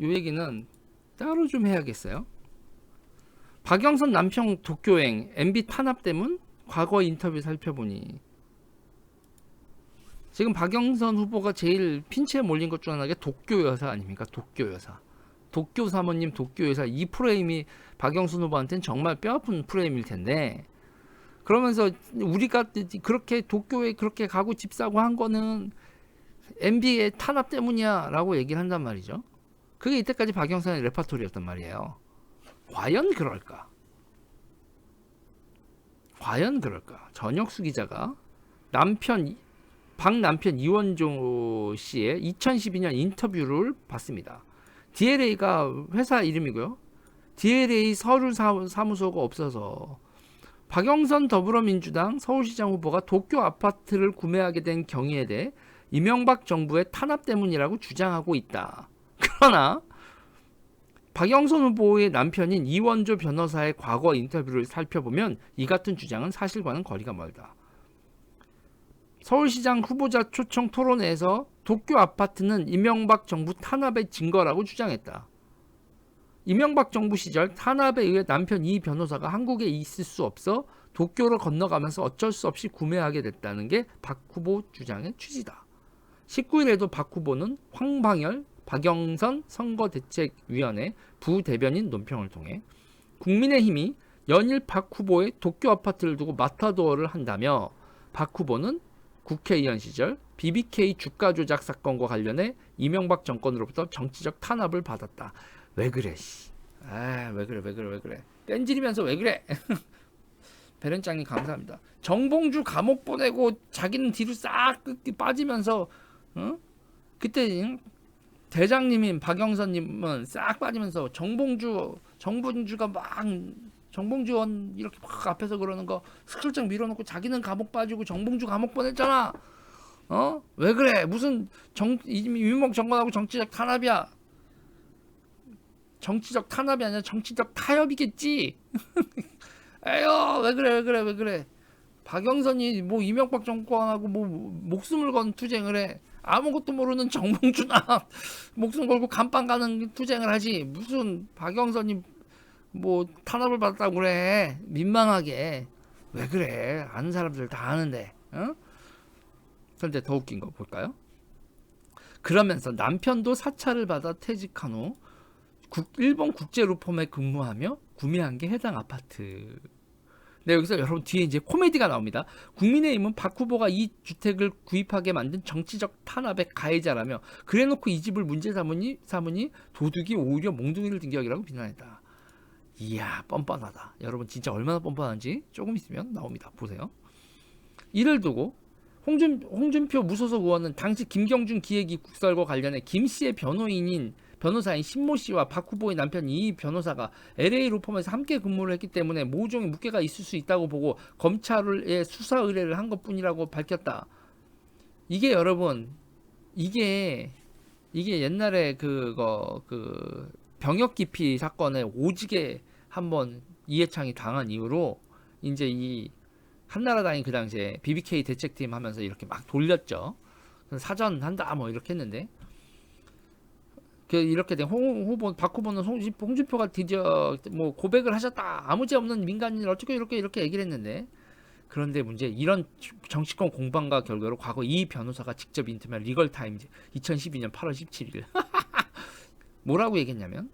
요 얘기는 따로 좀 해야겠어요. 박영선 남편 도쿄행 MB 탄압 때문 과거 인터뷰 살펴보니 지금 박영선 후보가 제일 핀치에 몰린 것 중 하나가 도쿄 여사 아닙니까? 도쿄 여사. 도쿄 사모님, 도쿄 여사. 이 프레임이 박영선 후보한테는 정말 뼈아픈 프레임일 텐데, 그러면서 우리가 그렇게 도쿄에 그렇게 가고 집 사고 한 거는 MB의 탄압 때문이야 라고 얘기를 한단 말이죠. 그게 이때까지 박영선의 레파토리였단 말이에요. 과연 그럴까? 과연 그럴까? 전혁수 기자가 박남편 이원조 씨의 2012년 인터뷰를 봤습니다. DLA가 회사 이름이고요. DLA 서울 사무소가 없어서 박영선 더불어민주당 서울시장 후보가 도쿄 아파트를 구매하게 된 경위에 대해 이명박 정부의 탄압 때문이라고 주장하고 있다. 그러나 박영선 후보의 남편인 이원조 변호사의 과거 인터뷰를 살펴보면 이 같은 주장은 사실과는 거리가 멀다. 서울시장 후보자 초청 토론회에서 도쿄 아파트는 이명박 정부 탄압의 증거라고 주장했다. 이명박 정부 시절 탄압에 의해 남편 이 변호사가 한국에 있을 수 없어 도쿄로 건너가면서 어쩔 수 없이 구매하게 됐다는 게 박 후보 주장의 취지다. 19일에도 박 후보는 황방열, 박영선 선거대책위원회 부대변인 논평을 통해 국민의힘이 연일 박 후보의 도쿄 아파트를 두고 마타도어를 한다며 박 후보는 국회의원 시절 BBK 주가 조작 사건과 관련해 이명박 정권으로부터 정치적 탄압을 받았다. 왜 그래? 왜 그래? 뺀질이면서 왜 그래? 베렌짱님 감사합니다. 정봉주 감옥 보내고 자기는 뒤로 싹 빠지면서 그때 대장님인 박영선님은 싹 빠지면서 정봉주가 막 정봉주 원 이렇게 막 앞에서 그러는 거 슬쩍 밀어놓고 자기는 감옥 빠지고 정봉주 감옥 보냈잖아. 왜 그래? 무슨 이명박 정권하고 정치적 탄압이야? 정치적 탄압이 아니라 정치적 타협이겠지. 에휴 왜 그래? 박영선이 뭐 이명박 정권하고 뭐 목숨을 건 투쟁을 해. 아무것도 모르는 정봉주나 목숨 걸고 감방 가는 투쟁을 하지. 무슨 박영선이 뭐 탄압을 받았다고 그래. 민망하게. 왜 그래? 아는 사람들 다 아는데. 그런데 더 웃긴 거 볼까요? 그러면서 남편도 사찰을 받아 퇴직한 후 일본 국제로펌에 근무하며 구매한 게 해당 아파트. 네, 여기서 여러분 뒤에 이제 코미디가 나옵니다. 국민의힘은 박 후보가 이 주택을 구입하게 만든 정치적 탄압의 가해자라며 그래놓고 이 집을 문제 삼으니 도둑이 오히려 몽둥이를 든 격이라고 비난했다. 이야 뻔뻔하다. 여러분 진짜 얼마나 뻔뻔한지 조금 있으면 나옵니다. 보세요. 이를 두고 홍준표 무소속 의원은 당시 김경준 기획위 국설과 관련해 김 씨의 변호사인 신모 씨와 박 후보의 남편 이 변호사가 LA 로펌에서 함께 근무를 했기 때문에 모종의 무게가 있을 수 있다고 보고 검찰에 수사 의뢰를 한 것뿐이라고 밝혔다. 이게 여러분 이게 옛날에 그 병역 기피 사건에 오지게 한번 이해창이 당한 이후로 이제 이 한나라당이 그 당시에 BBK 대책팀 하면서 이렇게 막 돌렸죠. 사전 한다 뭐 이렇게 했는데 이렇게 된 박 후보는 홍준표가 드디어 뭐 고백을 하셨다. 아무 죄 없는 민간인을 어떻게 이렇게 얘기를 했는데 그런데 문제 이런 정치권 공방과 결과로 과거 이 변호사가 직접 인터뷰한 리걸타임즈 2012년 8월 17일 뭐라고 얘기했냐면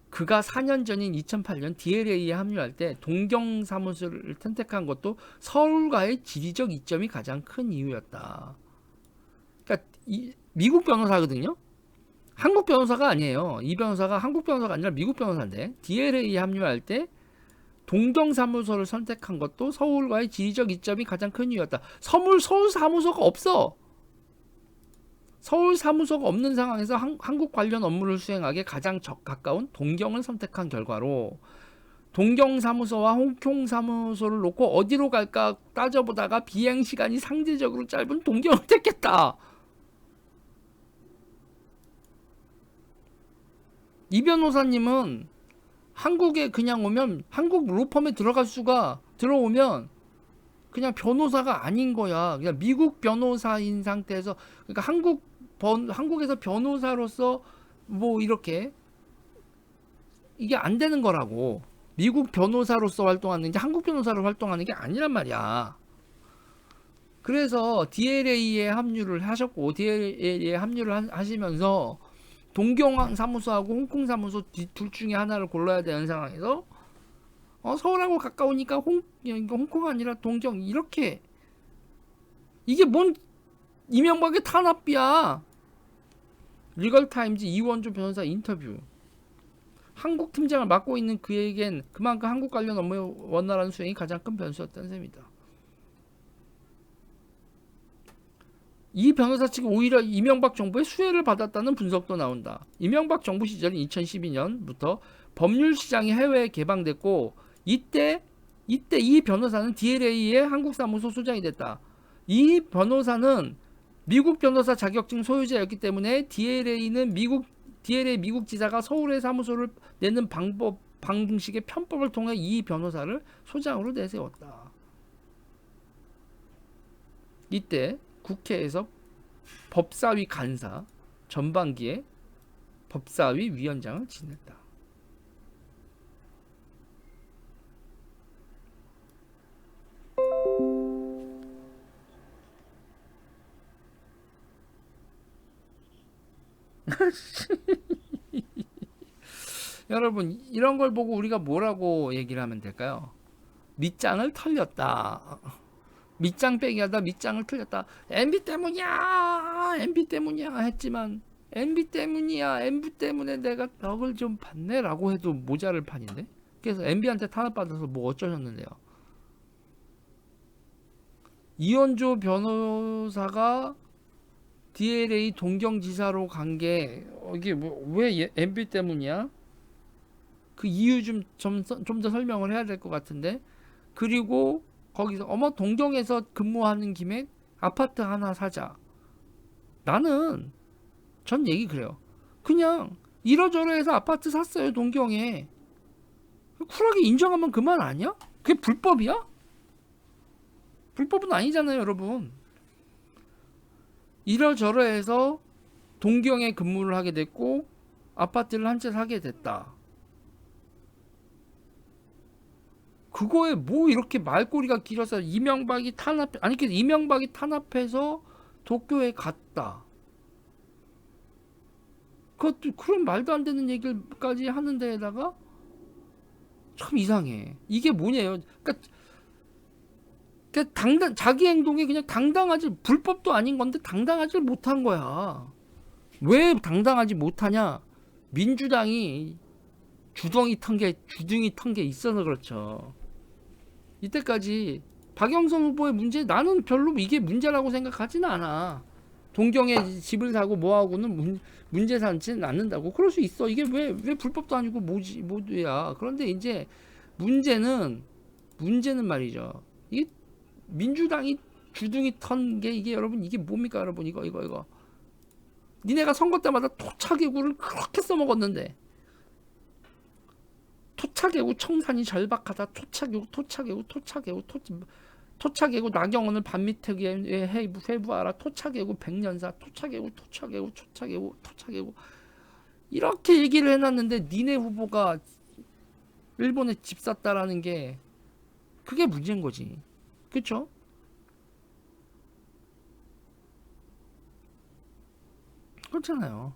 그가 4년 전인 2008년 DLA에 합류할 때 동경 사무소를 선택한 것도 서울과의 지리적 이점이 가장 큰 이유였다. 그러니까 미국 변호사거든요. 한국 변호사가 아니에요. 이 변호사가 한국 변호사가 아니라 미국 변호사인데 DLA에 합류할 때 동경 사무소를 선택한 것도 서울과의 지리적 이점이 가장 큰 이유였다. 서울 사무소가 없어. 서울 사무소가 없는 상황에서 한국 관련 업무를 수행하기에 가장 가까운 동경을 선택한 결과로 동경 사무소와 홍콩 사무소를 놓고 어디로 갈까 따져보다가 비행 시간이 상대적으로 짧은 동경을 택했다. 이 변호사님은 한국에 그냥 오면 한국 로펌에 들어오면 그냥 변호사가 아닌 거야. 그냥 미국 변호사인 상태에서 그러니까 한국에서 변호사로서 뭐 이렇게 이게 안 되는 거라고. 미국 변호사로서 활동하는 게 한국 변호사로 활동하는 게 아니란 말이야. 그래서 DLA에 합류를 하셨고 DLA에 합류를 하시면서 동경 사무소하고 홍콩 사무소 둘 중에 하나를 골라야 되는 상황에서 서울하고 가까우니까 홍콩 아니라 동경 이렇게 이게 뭔 이명박의 탄압이야. 리걸타임즈 이원조 변호사 인터뷰. 한국 팀장을 맡고 있는 그에겐 그만큼 한국 관련 업무의 원활한 수행이 가장 큰 변수였다는 셈이다. 이 변호사 측이 오히려 이명박 정부의 수혜를 받았다는 분석도 나온다. 이명박 정부 시절인 2012년부터 법률 시장이 해외에 개방됐고 이때 이 변호사는 DLA의 한국 사무소 소장이 됐다. 이 변호사는 미국 변호사 자격증 소유자였기 때문에 DLA 미국 지사가 서울에 사무소를 내는 방식의 편법을 통해 이 변호사를 소장으로 내세웠다. 이때 국회에서 법사위 간사 전반기에 법사위 위원장을 지냈다. 여러분 이런 걸 보고 우리가 뭐라고 얘기를 하면 될까요? 밑장을 털렸다. 밑장 빼기 하다 밑장을 틀렸다. MB 때문이야. MB 때문이야 했지만 MB 때문이야. MB 때문에 내가 덕을 좀 받네 라고 해도 모자랄 판인데. 그래서 MB한테 탄압받아서 뭐 어쩌셨는데요. 이원조 변호사가 DLA 동경지사로 간 게 이게 왜 MB 때문이야? 그 이유 좀 더 설명을 해야 될 것 같은데. 그리고 거기서 동경에서 근무하는 김에 아파트 하나 사자. 나는 전 얘기 그래요. 그냥 이러저러해서 아파트 샀어요 동경에. 쿨하게 인정하면 그만 아니야? 그게 불법이야? 불법은 아니잖아요 여러분. 이러저러해서 동경에 근무를 하게 됐고 아파트를 한 채 사게 됐다. 그거에 뭐 이렇게 말꼬리가 길어서 이명박이 탄압해서 도쿄에 갔다. 그것도 그런 말도 안 되는 얘기까지 하는 데에다가 참 이상해. 이게 뭐냐요. 그러니까 자기 행동이 그냥 불법도 아닌 건데 당당하지 못한 거야. 왜 당당하지 못하냐? 민주당이 주둥이 턴 게 있어서 그렇죠. 이때까지 박영선 후보의 문제 나는 별로 이게 문제라고 생각하지는 않아. 동경에 집을 사고 뭐하고는 문제 삼지는 않는다고. 그럴 수 있어. 이게 왜 불법도 아니고 뭐야. 그런데 이제 문제는 말이죠. 이게 민주당이 주둥이 턴 게 이게 여러분 이게 뭡니까 여러분 이거. 니네가 선거 때마다 토착개구를 그렇게 써먹었는데. 토착개구 청산이 절박하다. 토착개구 나경원을 반미특위에 회부하라. 토착개구 백년사. 토착개구 이렇게 얘기를 해놨는데 니네 후보가 일본에 집 샀다라는 게 그게 문제인 거지. 그쵸? 그렇잖아요.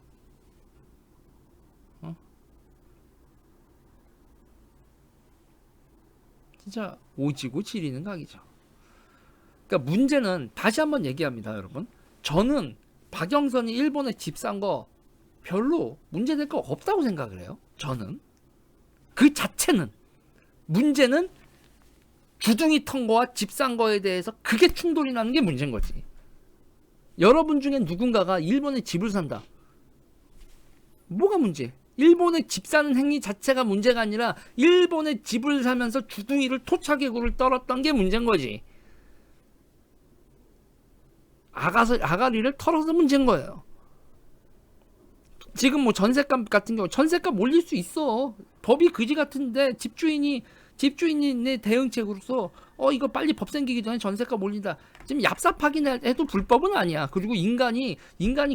진짜 오지고 지리는 각이죠. 그러니까 문제는 다시 한번 얘기합니다, 여러분. 저는 박영선이 일본에 집 산 거 별로 문제될 거 없다고 생각을 해요. 저는 그 자체는 문제는 주둥이 턴 거와 집 산 거에 대해서 그게 충돌이 나는 게 문제인 거지. 여러분 중에 누군가가 일본에 집을 산다. 뭐가 문제? 일본에 집 사는 행위 자체가 문제가 아니라 일본에 집을 사면서 주둥이를 토착개구를 떨었던 게 문제인 거지. 아가리를 털어서 문제인 거예요. 지금 뭐 전셋값 같은 경우 전셋값 올릴 수 있어. 법이 그지 같은데 집주인이 집주인의 대응책으로서 이거 빨리 법 생기기 전에 전세값 올린다. 지금 얍삽하긴 해도 불법은 아니야. 그리고 인간이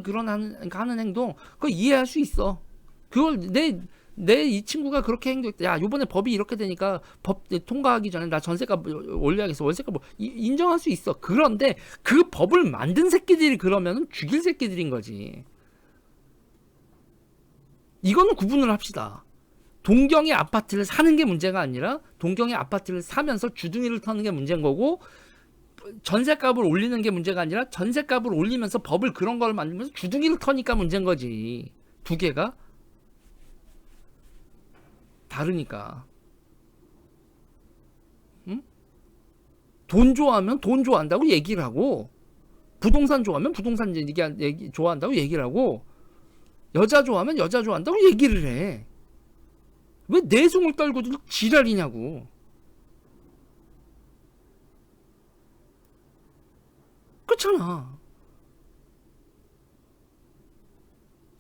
그런 하는 행동 그거 이해할 수 있어. 그걸 내 이 친구가 그렇게 행동했다. 야, 요번에 법이 이렇게 되니까 법 통과하기 전에 나 전세값 올려야겠어. 월세값 인정할 수 있어. 그런데 그 법을 만든 새끼들이 그러면은 죽일 새끼들인 거지. 이거는 구분을 합시다. 동경의 아파트를 사는 게 문제가 아니라 동경의 아파트를 사면서 주둥이를 터는 게 문제인 거고, 전세값을 올리는 게 문제가 아니라 전세값을 올리면서 법을 그런 걸 만들면서 주둥이를 터니까 문제인 거지. 두 개가 다르니까. 응? 돈 좋아하면 돈 좋아한다고 얘기를 하고, 부동산 좋아하면 부동산 좋아한다고 얘기를 하고, 여자 좋아하면 여자 좋아한다고 얘기를 해. 왜 내숭을 떨고도 지랄이냐고. 그렇잖아.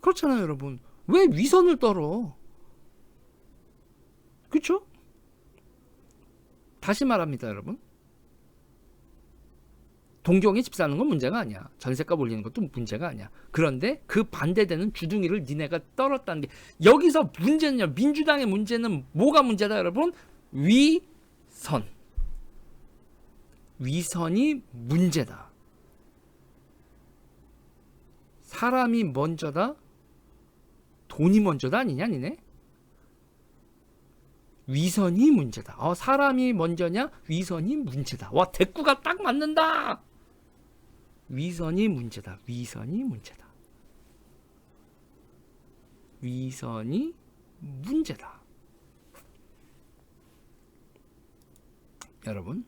그렇잖아요, 여러분. 왜 위선을 떨어? 그쵸? 다시 말합니다, 여러분. 동경에 집 사는 건 문제가 아니야. 전세값 올리는 것도 문제가 아니야. 그런데 그 반대되는 주둥이를 니네가 떨었다는 게, 여기서 문제는요, 민주당의 문제는 뭐가 문제다, 여러분? 위선. 위선이 문제다. 사람이 먼저다? 돈이 먼저다 아니냐, 니네? 위선이 문제다. 사람이 먼저냐? 위선이 문제다. 와, 대꾸가 딱 맞는다. 위선이 문제다. 위선이 문제다. 위선이 문제다. 여러분,